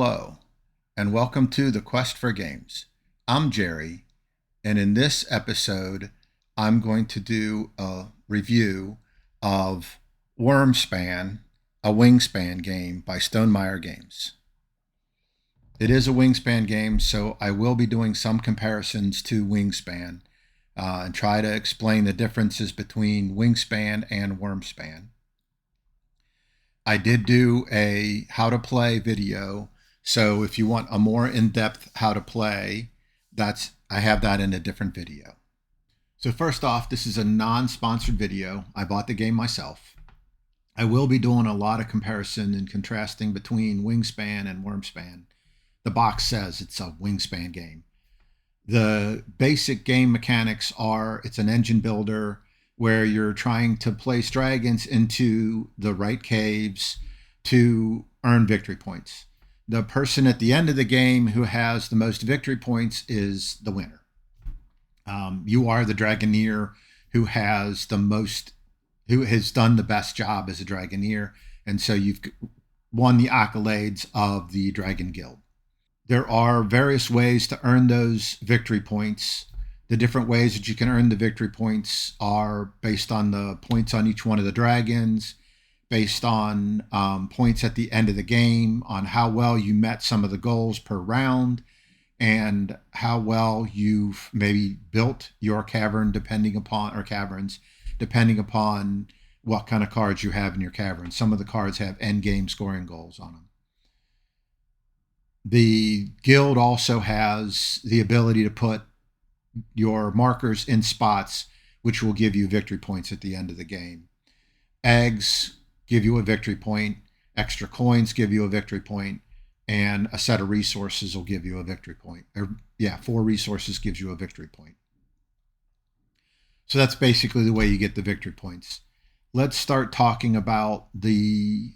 Hello, and welcome to the Quest for Games. I'm Jerry, and in this episode, I'm going to do a review of Wyrmspan, a wingspan game by Stonemaier Games. It is a wingspan game, so I will be doing some comparisons to Wingspan and try to explain the differences between Wingspan and Wyrmspan. I did do a how to play video, so if you want a more in-depth how to play, I have that in a different video. So first off, this is a non-sponsored video. I bought the game myself. I will be doing a lot of comparison and contrasting between Wingspan and Wyrmspan. The box says it's a Wingspan game. The basic game mechanics are it's an engine builder where you're trying to place dragons into the right caves to earn victory points. The person at the end of the game who has the most victory points is the winner. You are the Dragoneer who has done the best job as a Dragoneer, and so you've won the accolades of the Dragon Guild. There are various ways to earn those victory points. The different ways that you can earn the victory points are based on the points on each one of the dragons, based on points at the end of the game, on how well you met some of the goals per round, and how well you've maybe built your caverns, depending upon what kind of cards you have in your cavern. Some of the cards have end game scoring goals on them. The guild also has the ability to put your markers in spots, which will give you victory points at the end of the game. Eggs give you a victory point, extra coins give you a victory point, and a set of resources will give you a victory point. 4 resources gives you a victory point. So that's basically the way you get the victory points. Let's start talking about the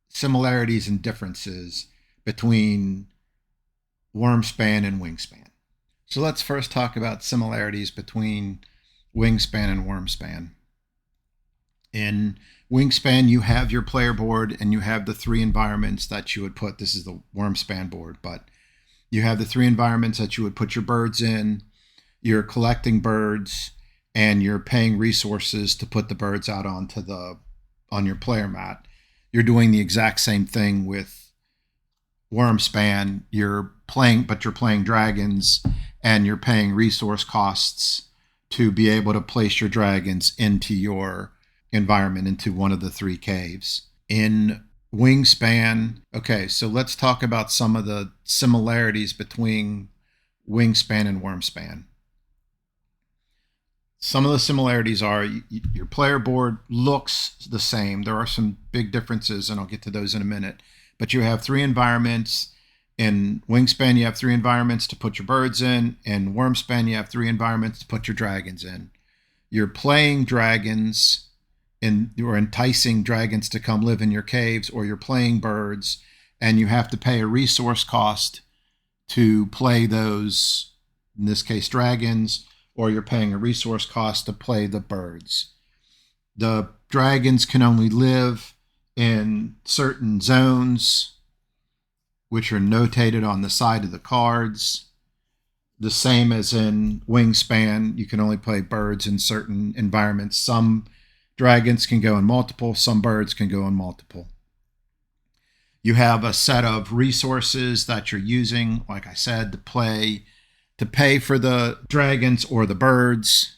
similarities and differences between Wyrmspan and Wingspan. So let's first talk about similarities between Wingspan and Wyrmspan. In Wingspan, you have your player board and you have the 3 environments that you would put. This is the Wyrmspan board, but you have the 3 environments that you would put your birds in. You're collecting birds and you're paying resources to put the birds out on your player mat. You're doing the exact same thing with Wyrmspan. You're playing dragons, and you're paying resource costs to be able to place your dragons into your environment, into one of the 3 caves. In Wingspan, okay, so let's talk about some of the similarities between Wingspan and Wyrmspan. Some of the similarities are your player board looks the same. There are some big differences, and I'll get to those in a minute. But you have 3 environments. In Wingspan, you have 3 environments to put your birds in. In Wyrmspan, you have 3 environments to put your dragons in. You're playing dragons, and you're enticing dragons to come live in your caves, or you're playing birds, and you have to pay a resource cost to play those, in this case, dragons, or you're paying a resource cost to play the birds. The dragons can only live in certain zones, which are notated on the side of the cards. The same as in Wingspan, you can only play birds in certain environments. Some dragons can go in multiple, some birds can go in multiple. You have a set of resources that you're using, like I said, to pay for the dragons or the birds.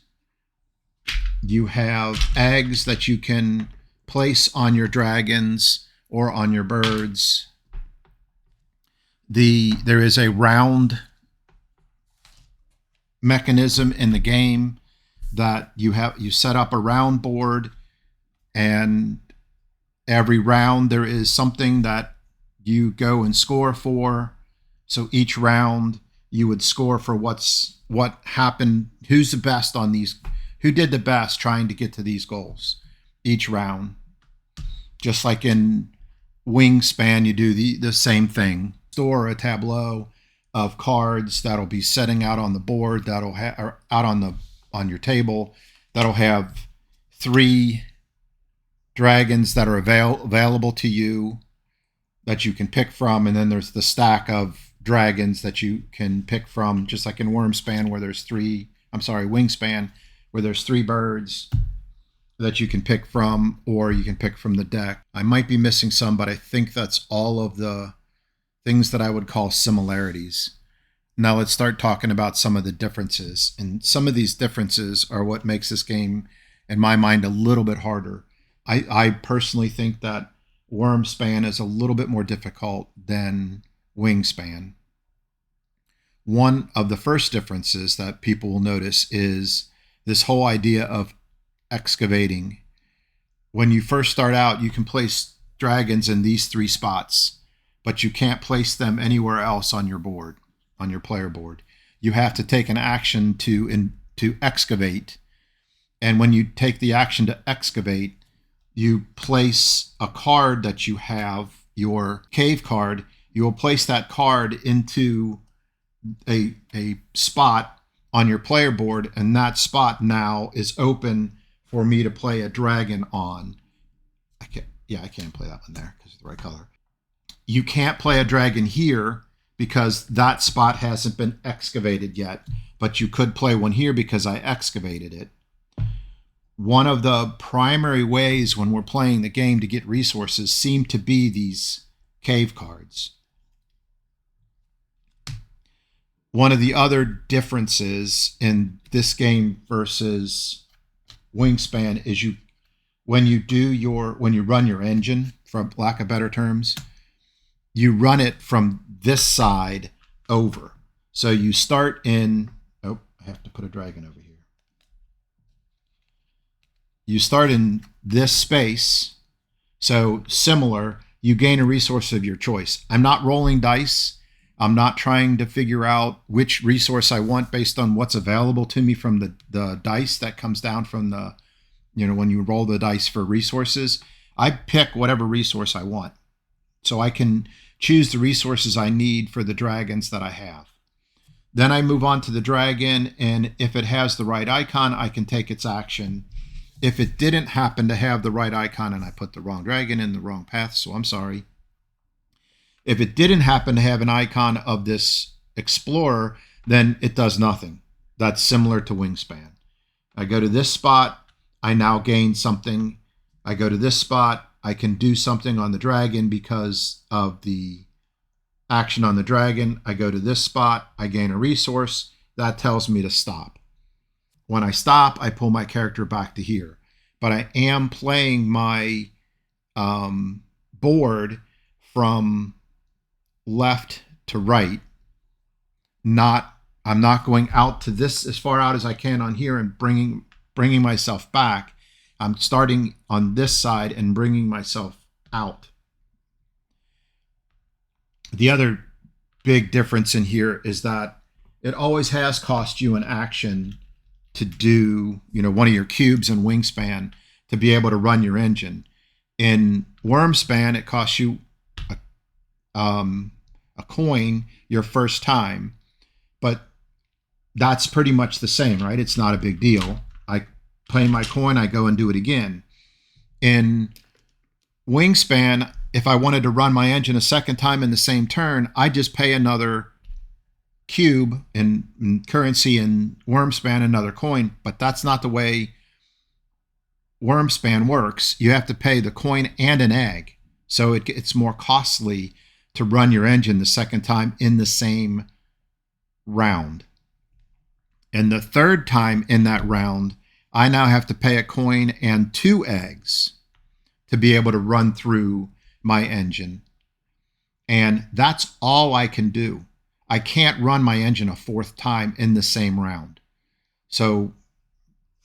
You have eggs that you can place on your dragons or on your birds. There is a round mechanism in the game that you set up a round board, and every round there is something that you go and score for. So each round you would score for what happened, who's the best on these, who did the best trying to get to these goals each round. Just like in Wingspan, you do the same thing. Store a tableau of cards that'll be setting out on the board, that'll have out on your table, that'll have 3 dragons that are available to you. that you can pick from, and then there's the stack of dragons that you can pick from, just like in Wyrmspan where there's Wingspan, where there's 3 birds that you can pick from, or you can pick from the deck. I might be missing some, but I think that's all of the things that I would call similarities. Now let's start talking about some of the differences. And some of these differences are what makes this game, in my mind, a little bit harder. I personally think that Wyrmspan is a little bit more difficult than Wingspan. One of the first differences that people will notice is this whole idea of excavating. When you first start out, you can place dragons in these 3 spots, but you can't place them anywhere else on your board, on your player board. You have to take an action to excavate. And when you take the action to excavate, you place a card that you have, your cave card. You will place that card into a spot on your player board, and that spot now is open for me to play a dragon on. I can't play that one there because it's the right color. You can't play a dragon here because that spot hasn't been excavated yet, but you could play one here because I excavated it. One of the primary ways when we're playing the game to get resources seem to be these cave cards. One of the other differences in this game versus Wingspan is when you run your engine, for lack of better terms, you run it from this side over. So you start in, I have to put a dragon over here. You start in this space. So similar, you gain a resource of your choice. I'm not rolling dice. I'm not trying to figure out which resource I want based on what's available to me from the dice that comes down from the, when you roll the dice for resources. I pick whatever resource I want. So I can choose the resources I need for the dragons that I have. Then I move on to the dragon, and if it has the right icon, I can take its action. If it didn't happen to have the right icon, and I put the wrong dragon in the wrong path, so I'm sorry. If it didn't happen to have an icon of this explorer, then it does nothing. That's similar to Wingspan. I go to this spot, I now gain something. I go to this spot, I can do something on the dragon because of the action on the dragon. I go to this spot, I gain a resource. That tells me to stop. When I stop, I pull my character back to here. But I am playing my board from left to right. I'm not going out to this as far out as I can on here and bringing myself back. I'm starting on this side and bringing myself out. The other big difference in here is that it always has cost you an action to do, one of your cubes in Wingspan to be able to run your engine. In Wyrmspan, it costs you a coin your first time, but that's pretty much the same, right? It's not a big deal. I play my coin, I go and do it again. In Wingspan, if I wanted to run my engine a second time in the same turn, I just pay another cube in currency, in Wyrmspan another coin, but that's not the way Wyrmspan works. You have to pay the coin and an egg, so it's more costly to run your engine the second time in the same round. And the third time in that round, I now have to pay a coin and 2 eggs to be able to run through my engine. And that's all I can do. I can't run my engine a 4th time in the same round. So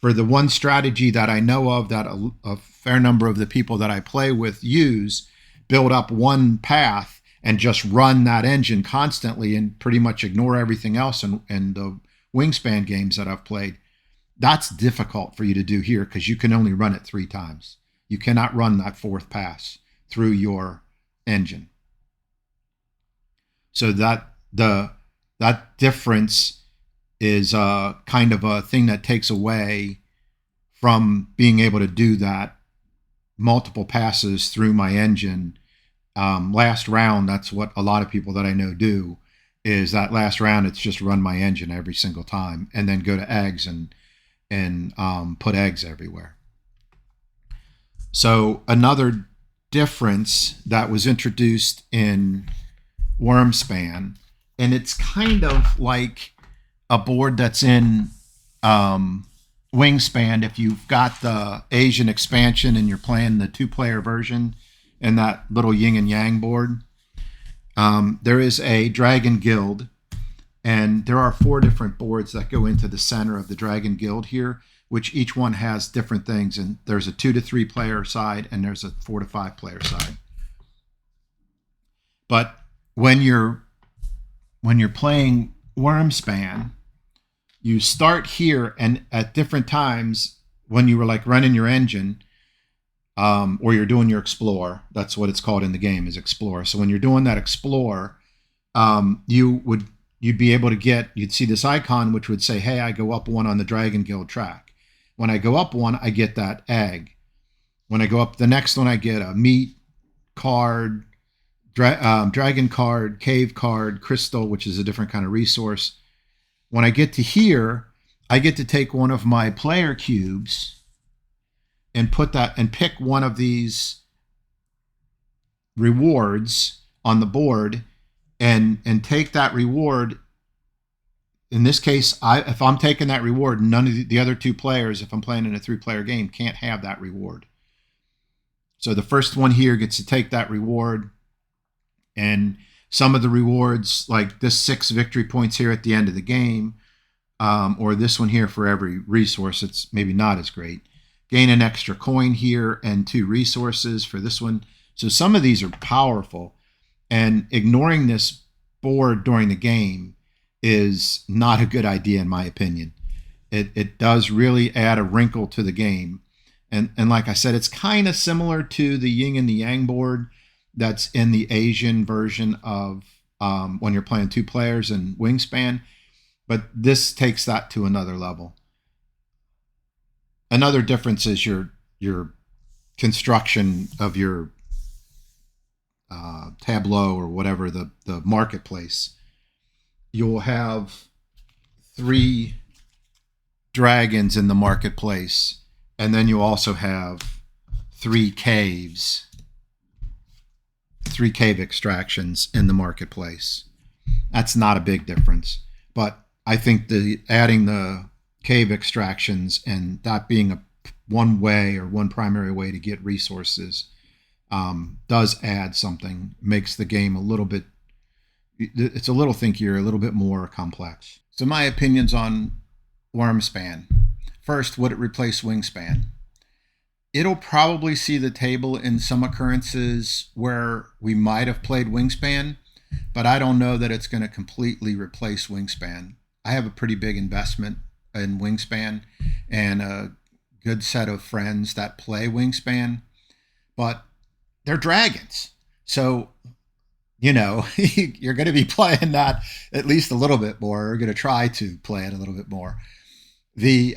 for the one strategy that I know of that a fair number of the people that I play with use, build up one path and just run that engine constantly and pretty much ignore everything else in the Wingspan games that I've played. That's difficult for you to do here because you can only run it 3 times. You cannot run that 4th pass through your engine. So that difference is kind of a thing that takes away from being able to do that multiple passes through my engine last round, that's what a lot of people that I know do, is that last round, it's just run my engine every single time and then go to eggs and put eggs everywhere. So another difference that was introduced in Wyrmspan, and it's kind of like a board that's in Wingspan. If you've got the Asian expansion and you're playing the 2-player version and that little yin and yang board, there is a Dragon Guild, and there are 4 different boards that go into the center of the Dragon Guild here, which each one has different things. And there's a 2 to 3 player side and there's a 4 to 5 player side. But when you're playing Wyrmspan, you start here, and at different times when you were like running your engine, or you're doing your explore, that's what it's called in the game, is explore. So when you're doing that explore, you'd be able to you'd see this icon which would say, hey, I go up 1 on the Dragon Guild track. When I go up 1, I get that egg. When I go up the next one, I get a meat card, dragon card, cave card, crystal, which is a different kind of resource. When I get to here, I get to take one of my player cubes and pick one of these rewards on the board and take that reward. In this case, if I'm taking that reward, none of the other 2 players, if I'm playing in a 3-player game, can't have that reward. So the first one here gets to take that reward. And some of the rewards, like this 6 victory points here at the end of the game, or this one here for every resource, it's maybe not as great. Gain an extra coin here and 2 resources for this one. So some of these are powerful. And ignoring this board during the game is not a good idea, in my opinion. It does really add a wrinkle to the game. And like I said, it's kind of similar to the yin and the yang board that's in the Asian version of when you're playing 2 players in Wingspan. But this takes that to another level. Another difference is your construction of your tableau, or whatever, the marketplace. You'll have 3 dragons in the marketplace, and then you also have 3 caves, 3 cave extractions in the marketplace. That's not a big difference, but I think adding the cave extractions and that being one way, or one primary way to get resources, does add something, makes the game it's a little thinkier, a little bit more complex. So my opinions on Wyrmspan. First, would it replace Wingspan? It'll probably see the table in some occurrences where we might have played Wingspan, but I don't know that it's going to completely replace Wingspan. I have a pretty big investment in Wingspan and a good set of friends that play Wingspan, but they're dragons. So, you're going to be playing that at least a little bit more. You're going to try to play it a little bit more. The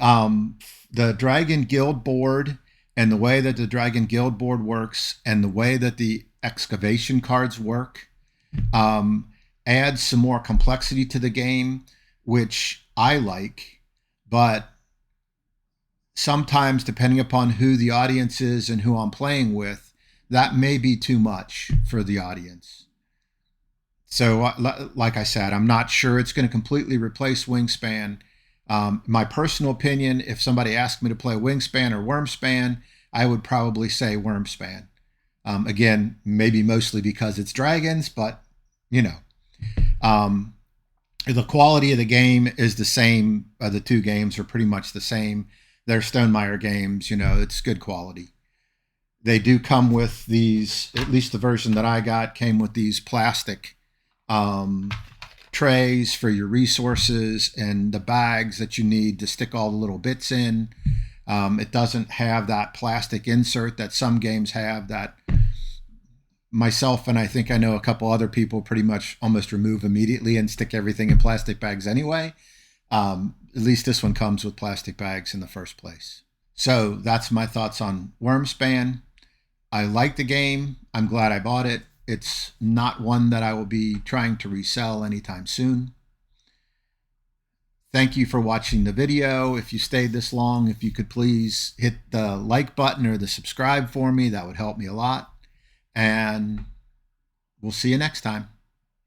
Dragon Guild board, and the way that the Dragon Guild board works, and the way that the excavation cards work, adds some more complexity to the game, which I like. But sometimes, depending upon who the audience is and who I'm playing with, that may be too much for the audience. So, like I said, I'm not sure it's going to completely replace Wingspan. My personal opinion, if somebody asked me to play Wingspan or Wyrmspan, I would probably say Wyrmspan. Again, maybe mostly because it's dragons, but, the quality of the game is the same. The 2 games are pretty much the same. They're Stonemaier games, it's good quality. They do come with these, at least the version that I got came with these plastic trays for your resources and the bags that you need to stick all the little bits in. It doesn't have that plastic insert that some games have, that myself and I think I know a couple other people pretty much almost remove immediately and stick everything in plastic bags anyway. At least this one comes with plastic bags in the first place. So that's my thoughts on Wyrmspan. I like the game. I'm glad I bought it. it's not one that I will be trying to resell anytime soon. Thank you for watching the video. If you stayed this long, if you could please hit the like button or the subscribe for me, that would help me a lot. And we'll see you next time.